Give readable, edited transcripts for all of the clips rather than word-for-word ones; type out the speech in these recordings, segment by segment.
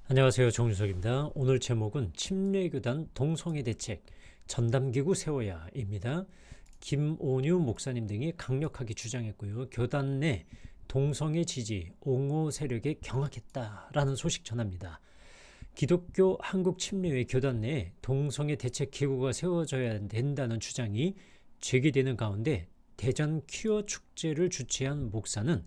안녕하세요. 정유석입니다. 오늘 제목은 침례교단 동성애 대책 전담기구 세워야입니다. 김온유 목사님 등이 강력하게 주장했고요. 교단 내 동성애 지지, 옹호 세력에 경악했다라는 소식 전합니다. 기독교 한국 침례회 교단 내에 동성애 대책 기구가 세워져야 된다는 주장이 제기되는 가운데 대전 퀴어 축제를 주최한 목사는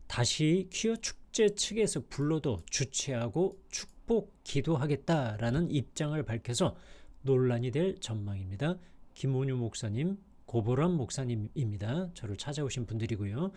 다시 퀴어 축제 측에서 불러도 주최하고 축복 기도하겠다라는 입장을 밝혀서 논란이 될 전망입니다. 김온유 목사님, 고보람 목사님입니다. 저를 찾아오신 분들이고요.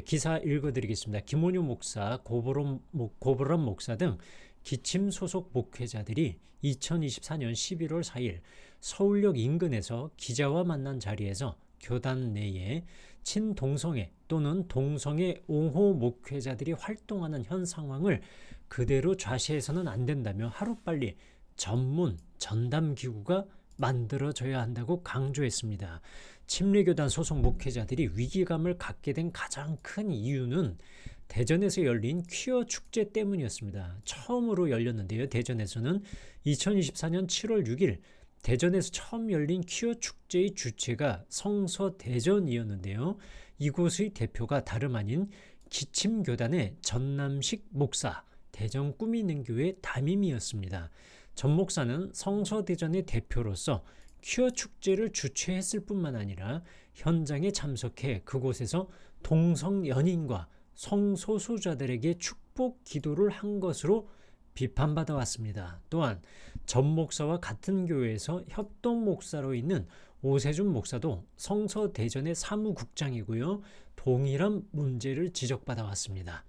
기사 읽어드리겠습니다. 김온유 목사, 고보람 목사 등 기침 소속 목회자들이 2024년 11월 4일 서울역 인근에서 기자와 만난 자리에서 교단 내에 친동성애 또는 동성애 옹호 목회자들이 활동하는 현 상황을 그대로 좌시해서는 안 된다며 하루빨리 전문 전담기구가 만들어져야 한다고 강조했습니다. 침례교단 소속 목회자들이 위기감을 갖게 된 가장 큰 이유는 대전에서 열린 퀴어 축제 때문이었습니다. 처음으로 열렸는데요. 대전에서는 2024년 7월 6일 대전에서 처음 열린 퀴어 축제의 주체가 성서대전이었는데요. 이곳의 대표가 다름 아닌 기침교단의 전남식 목사, 대전 꿈이 있는 교회 담임이었습니다. 전 목사는 성서대전의 대표로서 퀴어 축제를 주최했을 뿐만 아니라 현장에 참석해 그곳에서 동성 연인과 성소수자들에게 축복 기도를 한 것으로 비판받아 왔습니다. 또한 전 목사와 같은 교회에서 협동 목사로 있는 오세준 목사도 성서대전의 사무국장이고요. 동일한 문제를 지적받아 왔습니다.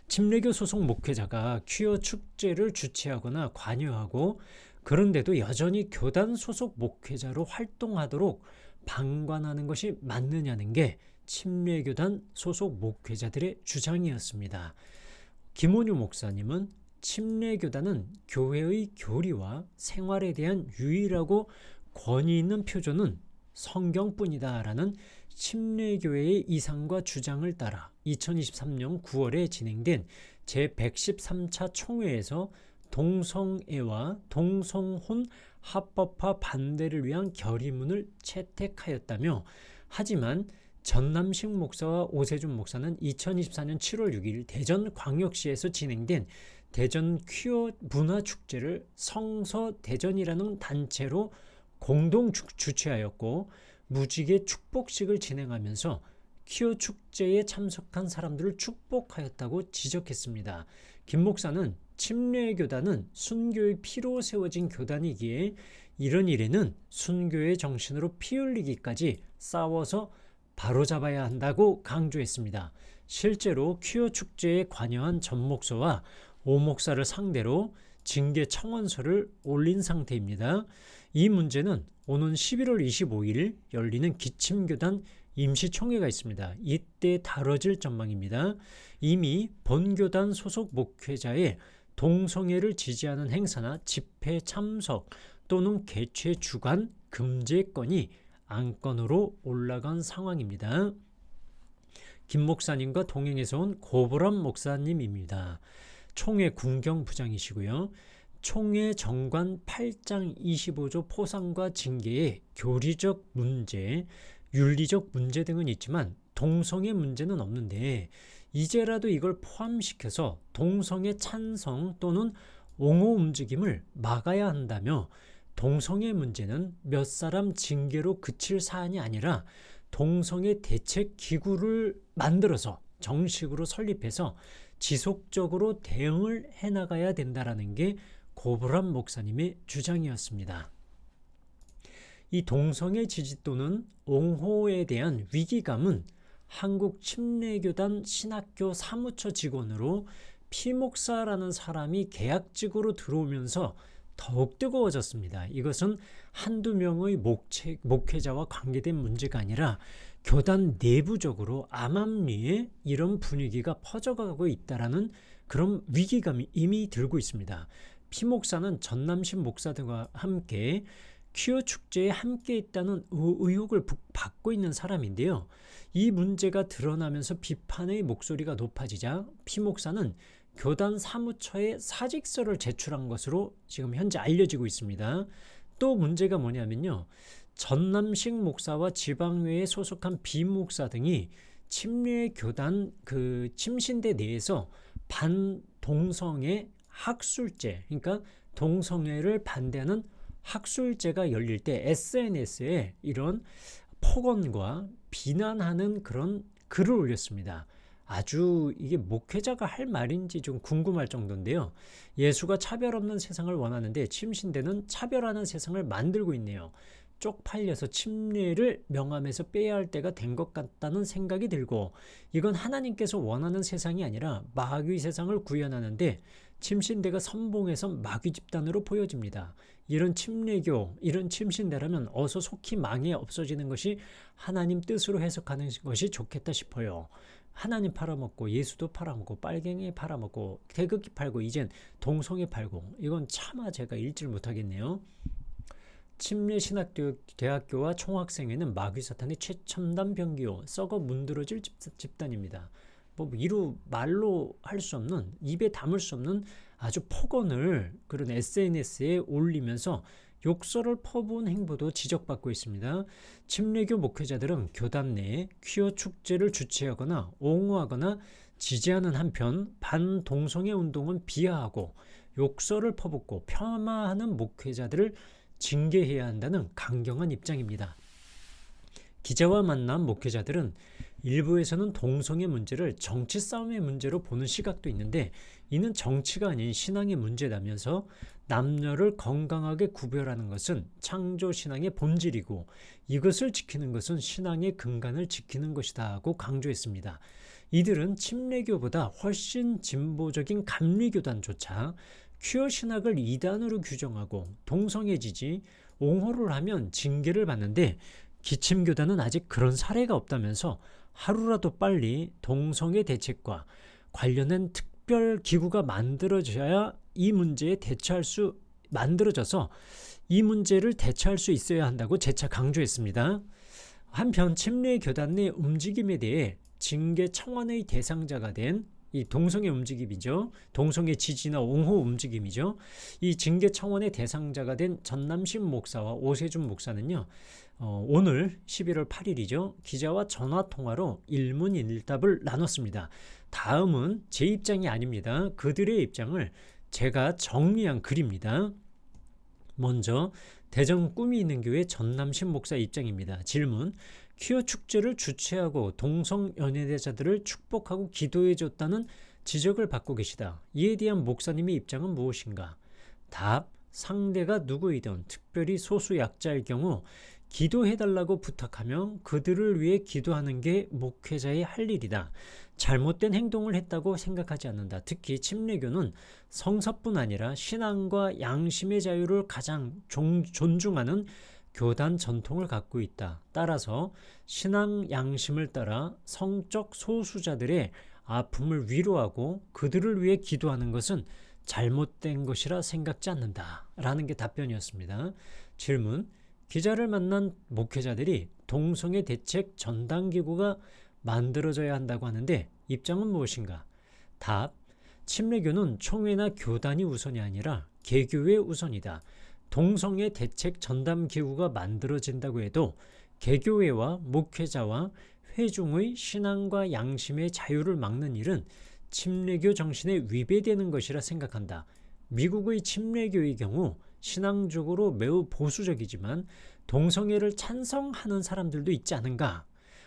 침례교 소속 목회자가 퀴어 축제를 주최하거나 관여하고 그런데도 여전히 교단 소속 목회자로 활동하도록 방관하는 것이 맞느냐는 게 침례교단 소속 목회자들의 주장이었습니다. 김온유 목사님은 침례교단은 교회의 교리와 생활에 대한 유일하고 권위 있는 표준은 성경뿐이다라는 침례교회의 이상과 주장을 따라 2023년 9월에 진행된 제113차 총회에서 동성애와 동성혼 합법화 반대를 위한 결의문을 채택하였다며, 하지만 전남식 목사와 오세준 목사는 2024년 7월 6일 대전광역시에서 진행된 대전 퀴어 문화축제를 성서대전이라는 단체로 공동 주최하였고 무지개 축복식을 진행하면서 퀴어 축제에 참석한 사람들을 축복하였다고 지적했습니다. 김 목사는 침례교단은 순교의 피로 세워진 교단이기에 이런 일에는 순교의 정신으로 피 흘리기까지 싸워서 바로잡아야 한다고 강조했습니다. 실제로 퀴어 축제에 관여한 전 목사와 오 목사를 상대로 징계 청원서를 올린 상태입니다. 이 문제는 오는 11월 25일 열리는 기침교단 임시총회가 있습니다. 이때 다뤄질 전망입니다. 이미 본교단 소속 목회자의 동성애를 지지하는 행사나 집회 참석 또는 개최 주관 금지건이 안건으로 올라간 상황입니다. 김 목사님과 동행해서 온 고보람 목사님입니다. 총회 군경부장이시고요. 총회 정관 8장 25조 포상과 징계의 교리적 문제, 윤리적 문제 등은 있지만 동성애 문제는 없는데 이제라도 이걸 포함시켜서 동성애 찬성 또는 옹호 움직임을 막아야 한다며, 동성애 문제는 몇 사람 징계로 그칠 사안이 아니라 동성애 대책 기구를 만들어서 정식으로 설립해서 지속적으로 대응을 해나가야 된다라는 게 고보람 목사님의 주장이었습니다. 이 동성애 지지 또는 옹호에 대한 위기감은 한국 침례교단 신학교 사무처 직원으로 피목사라는 사람이 계약직으로 들어오면서 더욱 뜨거워졌습니다. 이것은 한두 명의 목회자와 관계된 문제가 아니라 교단 내부적으로 암암리에 이런 분위기가 퍼져가고 있다라는 그런 위기감이 이미 들고 있습니다. 피목사는 전남신 목사 등과 함께 퀴어 축제에 함께 있다는 의혹을 받고 있는 사람인데요. 이 문제가 드러나면서 비판의 목소리가 높아지자 피 목사는 교단 사무처에 사직서를 제출한 것으로 지금 현재 알려지고 있습니다. 또 문제가 뭐냐면요. 전남식 목사와 지방교회에 소속한 비목사 등이 침례 교단 침신대 내에서 반동성애 학술제, 그러니까 동성애를 반대하는 학술제가 열릴 때 SNS에 이런 폭언과 비난하는 그런 글을 올렸습니다. 아주 이게 목회자가 할 말인지 좀 궁금할 정도인데요. 예수가 차별 없는 세상을 원하는데 침신대는 차별하는 세상을 만들고 있네요. 쪽팔려서 침례를 명함에서 빼야 할 때가 된 것 같다는 생각이 들고, 이건 하나님께서 원하는 세상이 아니라 마귀 세상을 구현하는데 침신대가 선봉해서 마귀 집단으로 보여집니다. 이런 침례교, 이런 침신대라면 어서 속히 망해 없어지는 것이 하나님 뜻으로 해석하는 것이 좋겠다 싶어요. 하나님 팔아먹고 예수도 팔아먹고 빨갱이 팔아먹고 태극기 팔고 이젠 동성애 팔고, 이건 차마 제가 읽지를 못하겠네요. 침례신학대학교와 총학생회는 마귀 사탄의 최첨단 병기요 썩어 문드러질 집단입니다. 뭐 이루 말로 할 수 없는, 입에 담을 수 없는 아주 폭언을 그런 SNS에 올리면서 욕설을 퍼부은 행보도 지적받고 있습니다. 침례교 목회자들은 교단 내에 퀴어 축제를 주최하거나 옹호하거나 지지하는 한편 반동성애 운동은 비하하고 욕설을 퍼붓고 폄하하는 목회자들을 징계해야 한다는 강경한 입장입니다. 기자와 만난 목회자들은 일부에서는 동성애 문제를 정치 싸움의 문제로 보는 시각도 있는데, 이는 정치가 아닌 신앙의 문제라면서 남녀를 건강하게 구별하는 것은 창조신앙의 본질이고 이것을 지키는 것은 신앙의 근간을 지키는 것이다 하고 강조했습니다. 이들은 침례교보다 훨씬 진보적인 감리교단조차 퀴어 신학을 이단으로 규정하고 동성애 지지, 옹호를 하면 징계를 받는데, 기침교단은 아직 그런 사례가 없다면서 하루라도 빨리 동성애 대책과 관련된 특별 기구가 만들어져서 이 문제를 대처할 수 있어야 한다고 재차 강조했습니다. 한편 침례 교단 내 움직임에 대해 징계 청원의 대상자가 된 이 동성애 움직임이죠. 동성애 지지나 옹호 움직임이죠. 이 징계 청원의 대상자가 된 전남식 목사와 오세준 목사는요. 오늘 11월 8일이죠. 기자와 전화통화로 일문일답을 나눴습니다. 다음은 제 입장이 아닙니다. 그들의 입장을 제가 정리한 글입니다. 먼저 대전 꿈이 있는 교회 전남식 목사 입장입니다. 질문: 퀴어 축제를 주최하고 동성 연애자들을 축복하고 기도해 줬다는 지적을 받고 계시다. 이에 대한 목사님의 입장은 무엇인가? 답: 상대가 누구이든 특별히 소수 약자일 경우 기도해달라고 부탁하면 그들을 위해 기도하는 게 목회자의 할 일이다. 잘못된 행동을 했다고 생각하지 않는다. 특히 침례교는 성서뿐 아니라 신앙과 양심의 자유를 가장 존중하는 교단 전통을 갖고 있다. 따라서 신앙 양심을 따라 성적 소수자들의 아픔을 위로하고 그들을 위해 기도하는 것은 잘못된 것이라 생각지 않는다. 라는 게 답변이었습니다. 질문: 기자를 만난 목회자들이 동성애 대책 전담기구가 만들어져야 한다고 하는데 입장은 무엇인가? 답: 침례교는 총회나 교단이 우선이 아니라 개교회 우선이다. 동성애 대책 전담기구가 만들어진다고 해도 개교회와 목회자와 회중의 신앙과 양심의 자유를 막는 일은 침례교 정신에 위배되는 것이라 생각한다. 미국의 침례교의 경우 신앙적으로 매우 보수적이지만 동성애를 찬성하는 사람들도 있지 않은가?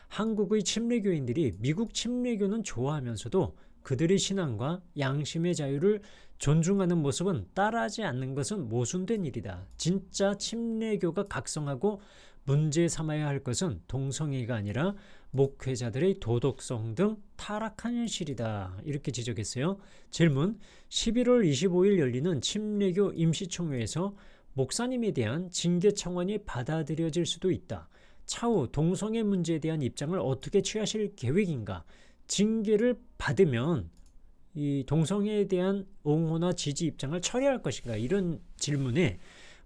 한국의 침례교인들이 미국 침례교는 좋아하면서도 그들의 신앙과 양심의 자유를 존중하는 모습은 따라하지 않는 것은 모순된 일이다. 진짜 침례교가 각성하고 문제 삼아야 할 것은 동성애가 아니라 목회자들의 도덕성 등 타락한 현실이다. 이렇게 지적했어요. 질문: 11월 25일 열리는 침례교 임시총회에서 목사님에 대한 징계 청원이 받아들여질 수도 있다. 차후 동성애 문제에 대한 입장을 어떻게 취하실 계획인가? 징계를 받으면 이 동성애에 대한 옹호나 지지 입장을 처리할 것인가? 이런 질문에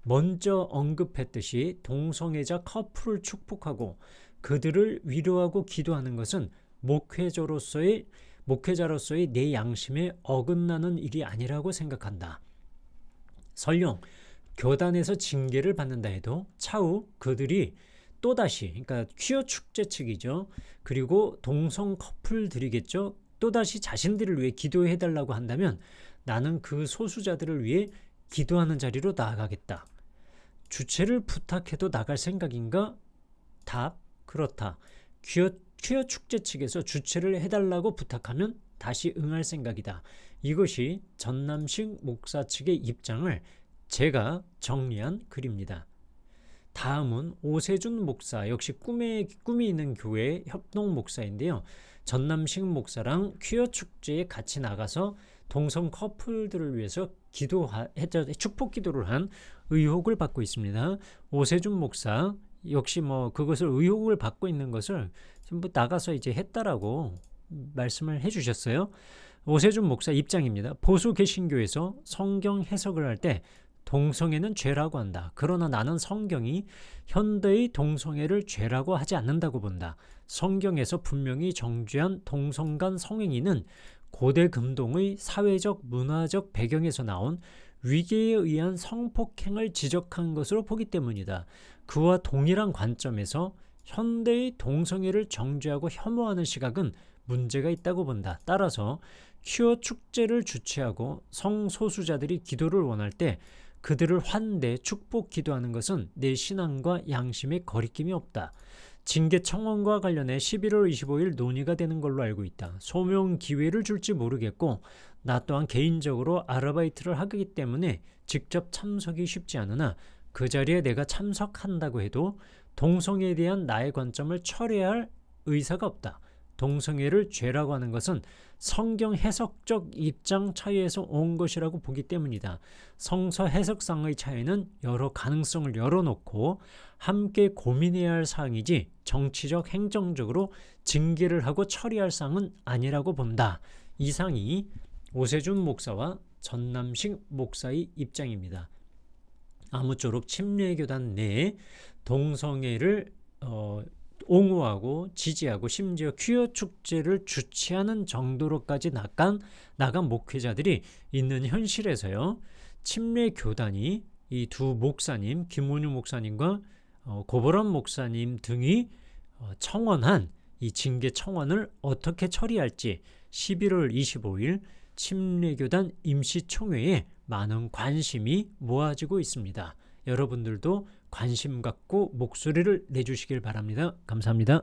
먼저 언급했듯이 동성애자 커플을 축복하고 그들을 위로하고 기도하는 것은 목회자로서의 목회자로서의 내 양심에 어긋나는 일이 아니라고 생각한다. 설령 교단에서 징계를 받는다 해도 차후 그들이 또다시, 그러니까 퀴어 축제 측이죠. 그리고 동성 커플들이겠죠. 또다시 자신들을 위해 기도해 달라고 한다면 나는 그 소수자들을 위해 기도하는 자리로 나아가겠다. 주최를 부탁해도 나갈 생각인가? 답, 그렇다. 퀴어 축제 측에서 주최를 해달라고 부탁하면 다시 응할 생각이다. 이것이 전남식 목사 측의 입장을 제가 정리한 글입니다. 다음은 오세준 목사, 역시 꿈이 있는 교회 협동 목사인데요. 전남식 목사랑 퀴어 축제에 같이 나가서 동성 커플들을 위해서 축복 기도를 한 의혹을 받고 있습니다. 오세준 목사 역시 그것을 의혹을 받고 있는 것을 전부 나가서 이제 했다라고 말씀을 해주셨어요. 오세준 목사 입장입니다. 보수 개신교에서 성경 해석을 할 때 동성애는 죄라고 한다. 그러나 나는 성경이 현대의 동성애를 죄라고 하지 않는다고 본다. 성경에서 분명히 정죄한 동성 간 성행위는 고대 금동의 사회적 문화적 배경에서 나온 위계에 의한 성폭행을 지적한 것으로 보기 때문이다. 그와 동일한 관점에서 현대의 동성애를 정죄하고 혐오하는 시각은 문제가 있다고 본다. 따라서 퀴어 축제를 주최하고 성소수자들이 기도를 원할 때 그들을 환대, 축복 기도하는 것은 내 신앙과 양심에 거리낌이 없다. 징계 청원과 관련해 11월 25일 논의가 되는 걸로 알고 있다. 소명 기회를 줄지 모르겠고 나 또한 개인적으로 아르바이트를 하기 때문에 직접 참석이 쉽지 않으나 그 자리에 내가 참석한다고 해도 동성애에 대한 나의 관점을 철회할 의사가 없다. 동성애를 죄라고 하는 것은 성경 해석적 입장 차이에서 온 것이라고 보기 때문이다. 성서 해석상의 차이는 여러 가능성을 열어놓고 함께 고민해야 할 사항이지 정치적 행정적으로 징계를 하고 처리할 사항은 아니라고 본다. 이상이 오세준 목사와 전남식 목사의 입장입니다. 아무쪼록 침례교단 내에 동성애를 옹호하고 지지하고 심지어 퀴어 축제를 주최하는 정도로까지 나간 목회자들이 있는 현실에서요. 침례교단이 이 두 목사님, 김원유 목사님과 고보람 목사님 등이 청원한 이 징계 청원을 어떻게 처리할지 11월 25일 침례교단 임시총회에 많은 관심이 모아지고 있습니다. 여러분들도 관심 갖고 목소리를 내주시길 바랍니다. 감사합니다.